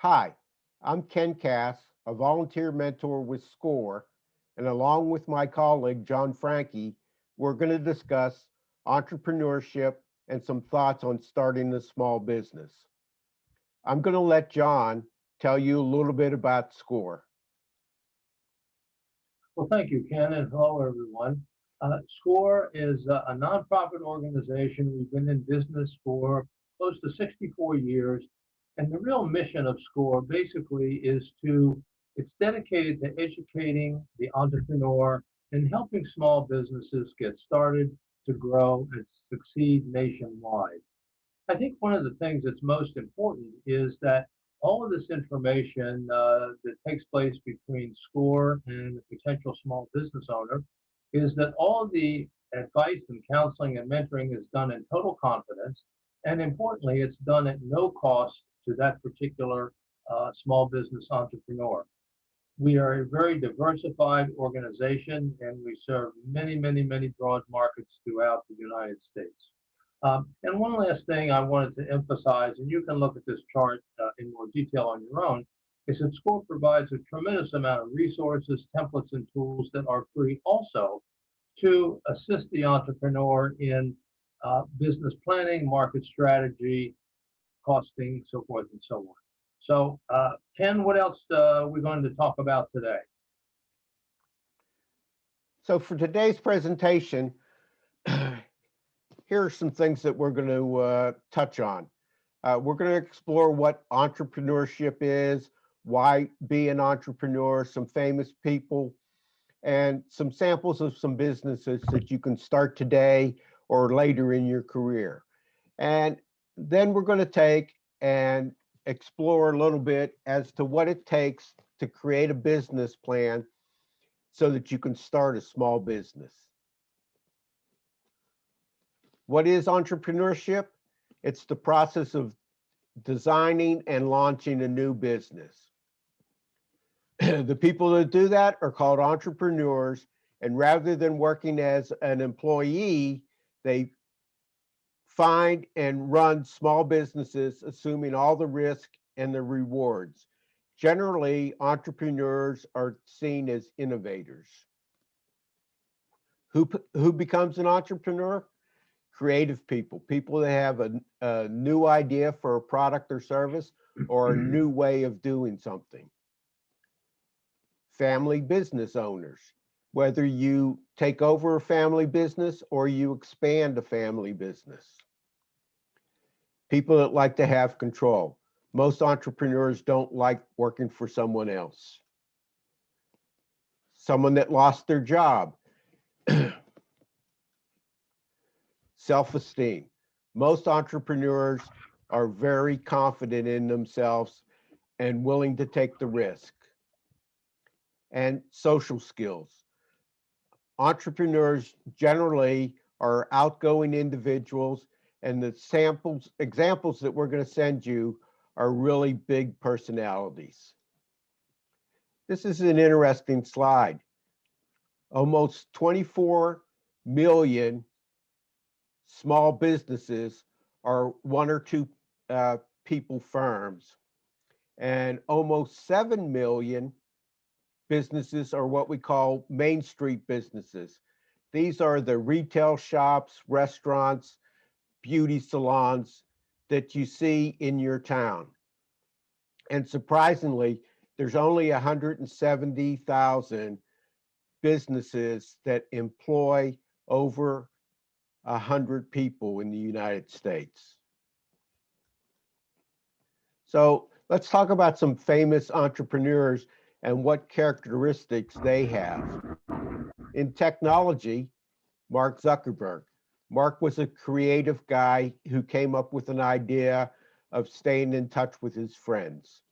Hi, I'm Ken Cass, a volunteer mentor with SCORE, and along with my colleague John Frankie, we're going to discuss entrepreneurship and some thoughts on starting a small business. I'm going to let John tell you a little bit about SCORE. Well, thank you, Ken, and hello, everyone. SCORE is a nonprofit organization. We've been in business for close to 64 years, and the real mission of SCORE basically it's dedicated to educating the entrepreneur and helping small businesses get started to grow and succeed nationwide. I think one of the things that's most important is that all of this information that takes place between SCORE and the potential small business owner is that all of the advice and counseling and mentoring is done in total confidence. And importantly, it's done at no cost to that particular small business entrepreneur. We are a very diversified organization and we serve many, many, many broad markets throughout the United States. And one last thing I wanted to emphasize, and you can look at this chart in more detail on your own, is that SCORE provides a tremendous amount of resources, templates, and tools that are free also to assist the entrepreneur in business planning, market strategy, costing, so forth and so on. So, Ken, what else we're going to talk about today? So, for today's presentation, here are some things that we're going to touch on. We're going to explore what entrepreneurship is, why be an entrepreneur, some famous people, and some samples of some businesses that you can start today or later in your career. And then we're going to take and explore a little bit as to what it takes to create a business plan so that you can start a small business. What is entrepreneurship? It's the process of designing and launching a new business. The people that do that are called entrepreneurs, and rather than working as an employee, they find and run small businesses, assuming all the risk and the rewards. Generally, entrepreneurs are seen as innovators. Who becomes an entrepreneur? Creative people, people that have a new idea for a product or service or a new way of doing something. Family business owners, whether you take over a family business or you expand a family business. People that like to have control. Most entrepreneurs don't like working for someone else. Someone that lost their job. Self-esteem. Most entrepreneurs are very confident in themselves and willing to take the risk. And social skills. Entrepreneurs generally are outgoing individuals, and the examples that we're going to send you are really big personalities. This is an interesting slide. Almost 24 million small businesses are one or two people firms, and almost 7 million businesses are what we call Main Street businesses. These are the retail shops, restaurants, beauty salons that you see in your town. And surprisingly, there's only 170,000 businesses that employ over 100 people in the United States. So let's talk about some famous entrepreneurs and what characteristics they have. In technology, Mark Zuckerberg. Mark was a creative guy who came up with an idea of staying in touch with his friends.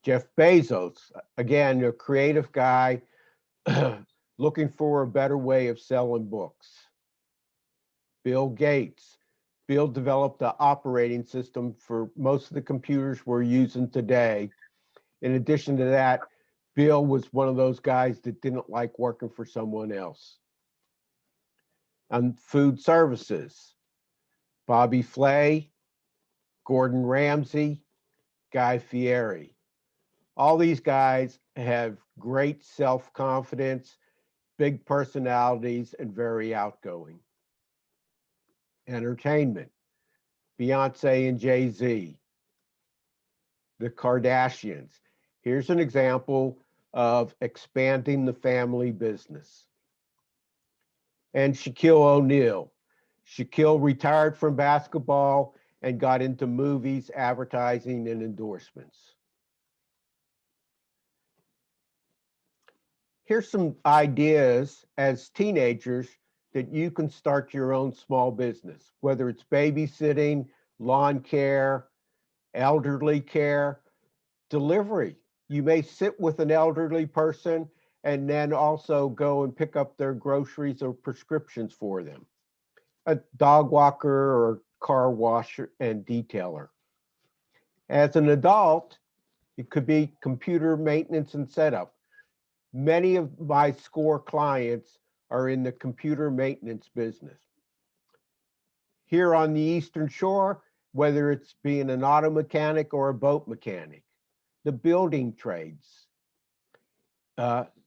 Jeff Bezos, again, a creative guy looking for a better way of selling books. Bill Gates. Bill developed the operating system for most of the computers we're using today. In addition to that, Bill was one of those guys that didn't like working for someone else. And food services, Bobby Flay, Gordon Ramsay, Guy Fieri. All these guys have great self-confidence, big personalities, and very outgoing. Entertainment, Beyonce and Jay-Z, the Kardashians. Here's an example of expanding the family business. And Shaquille O'Neal. Shaquille retired from basketball and got into movies, advertising, and endorsements. Here's some ideas as teenagers that you can start your own small business, whether it's babysitting, lawn care, elderly care, delivery. You may sit with an elderly person and then also go and pick up their groceries or prescriptions for them. A dog walker or car washer and detailer. As an adult, it could be computer maintenance and setup. Many of my SCORE clients are in the computer maintenance business. Here on the Eastern Shore, whether it's being an auto mechanic or a boat mechanic, the building trades,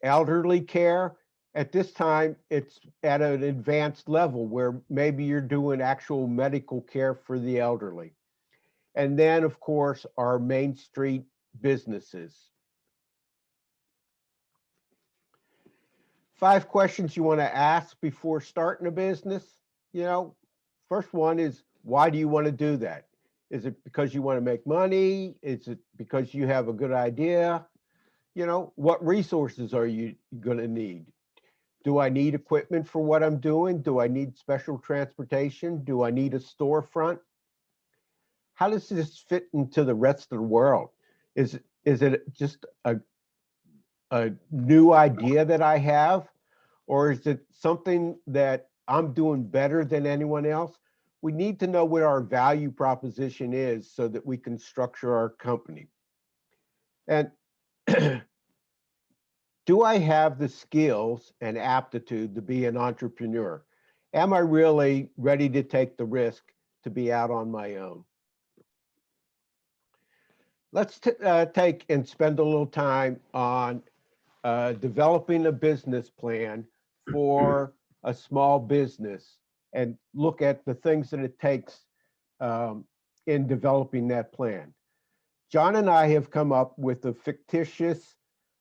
elderly care. At this time, it's at an advanced level where maybe you're doing actual medical care for the elderly. And then, of course, our Main Street businesses. 5 questions you want to ask before starting a business. First one is, why do you want to do that? Is it because you want to make money? Is it because you have a good idea? What resources are you going to need? Do I need equipment for what I'm doing? Do I need special transportation? Do I need a storefront? How does this fit into the rest of the world? Is it just a new idea that I have? Or is it something that I'm doing better than anyone else? We need to know what our value proposition is so that we can structure our company. And do I have the skills and aptitude to be an entrepreneur? Am I really ready to take the risk to be out on my own? Let's take and spend a little time on developing a business plan for a small business and look at the things that it takes in developing that plan. John and I have come up with a fictitious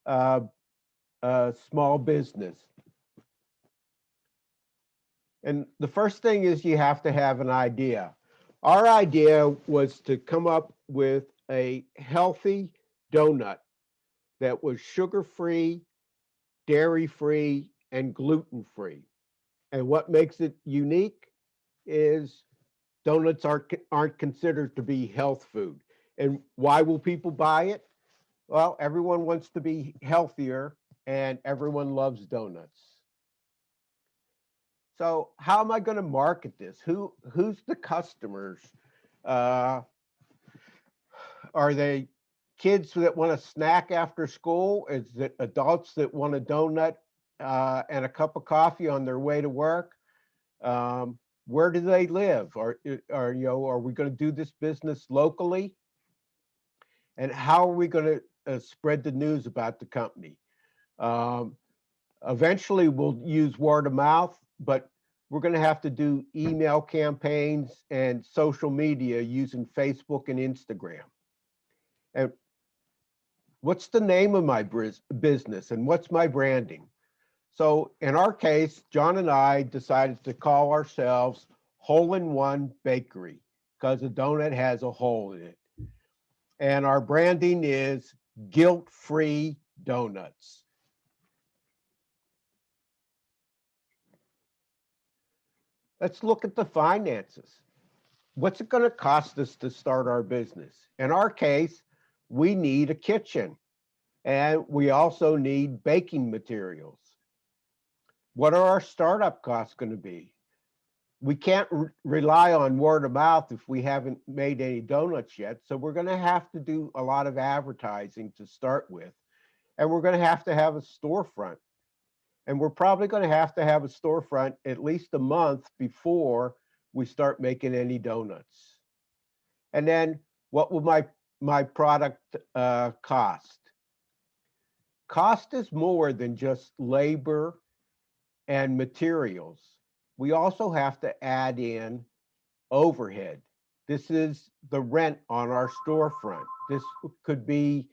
small business. And the first thing is you have to have an idea. Our idea was to come up with a healthy donut that was sugar-free, dairy-free, and gluten-free. And what makes it unique is donuts aren't considered to be health food. And why will people buy it? Well, everyone wants to be healthier and everyone loves donuts. So how am I going to market this? Who's the customers? Are they kids that want a snack after school? Is it adults that want a donut and a cup of coffee on their way to work? Where do they live? Are we going to do this business locally? And how are we going to spread the news about the company? Eventually, we'll use word of mouth, but we're going to have to do email campaigns and social media using Facebook and Instagram. And what's the name of my business and what's my branding? So in our case, John and I decided to call ourselves Hole-in-One Bakery because a donut has a hole in it. And our branding is guilt-free donuts. Let's look at the finances. What's it going to cost us to start our business? In our case, we need a kitchen and we also need baking materials. What are our startup costs going to be? We can't rely on word of mouth if we haven't made any donuts yet. So we're going to have to do a lot of advertising to start with. And we're going to have a storefront. And we're probably going to have a storefront at least a month before we start making any donuts. And then what will my product cost? Cost is more than just labor and materials. We also have to add in overhead. This is the rent on our storefront. This could be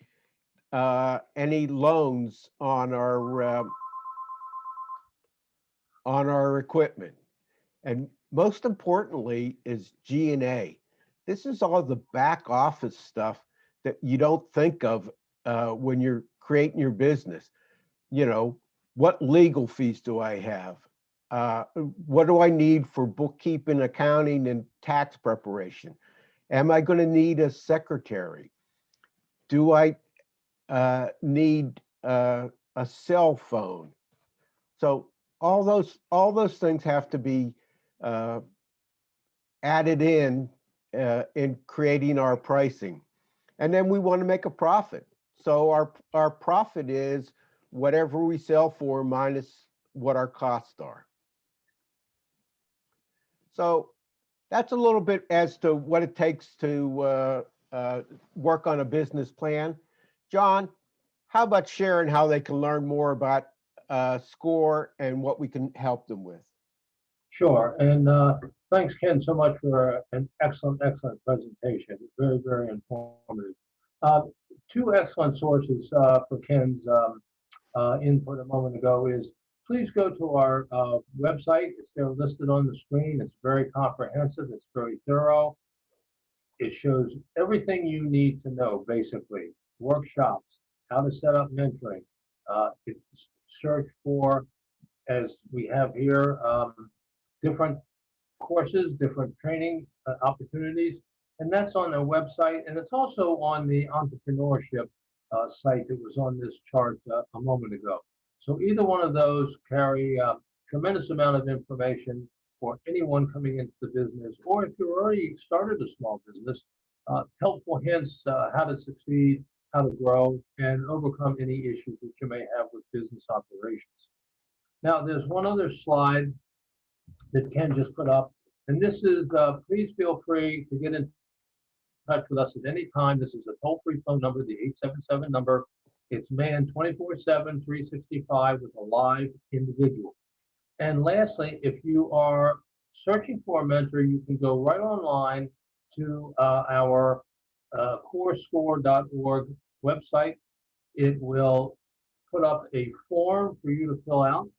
any loans on our equipment. And most importantly is G&A. This is all the back office stuff that you don't think of when you're creating your business. You know, what legal fees do I have? What do I need for bookkeeping, accounting, and tax preparation? Am I going to need a secretary? Do I need a cell phone? So all those things have to be added in creating our pricing. And then we want to make a profit. So our profit is whatever we sell for minus what our costs are. So that's a little bit as to what it takes to work on a business plan. John, how about sharing how they can learn more about SCORE and what we can help them with? Sure. And thanks, Ken, so much for an excellent, excellent presentation. Very, very informative. Two excellent sources for Ken's input a moment ago is please go to our website. It's there listed on the screen. It's very comprehensive. It's very thorough. It shows everything you need to know, basically. Workshops, how to set up mentoring. It's search for, as we have here, different courses, different training opportunities, and that's on our website. And it's also on the entrepreneurship site that was on this chart a moment ago. So either one of those carry a tremendous amount of information for anyone coming into the business, or if you already started a small business, helpful hints how to succeed, how to grow, and overcome any issues that you may have with business operations. Now, there's one other slide that Ken just put up, and this is, please feel free to get in touch with us at any time. This is a toll-free phone number, the 877 number. It's manned 24/7, 365 with a live individual. And lastly, if you are searching for a mentor, you can go right online to our courscore.org website. It will put up a form for you to fill out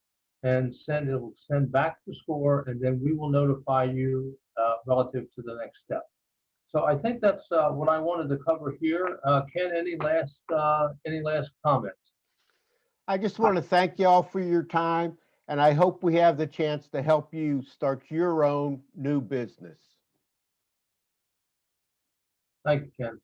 and it will send back to SCORE, and then we will notify you relative to the next step. So I think that's what I wanted to cover here. Ken, any last comments? I just want to thank you all for your time, and I hope we have the chance to help you start your own new business. Thank you, Ken.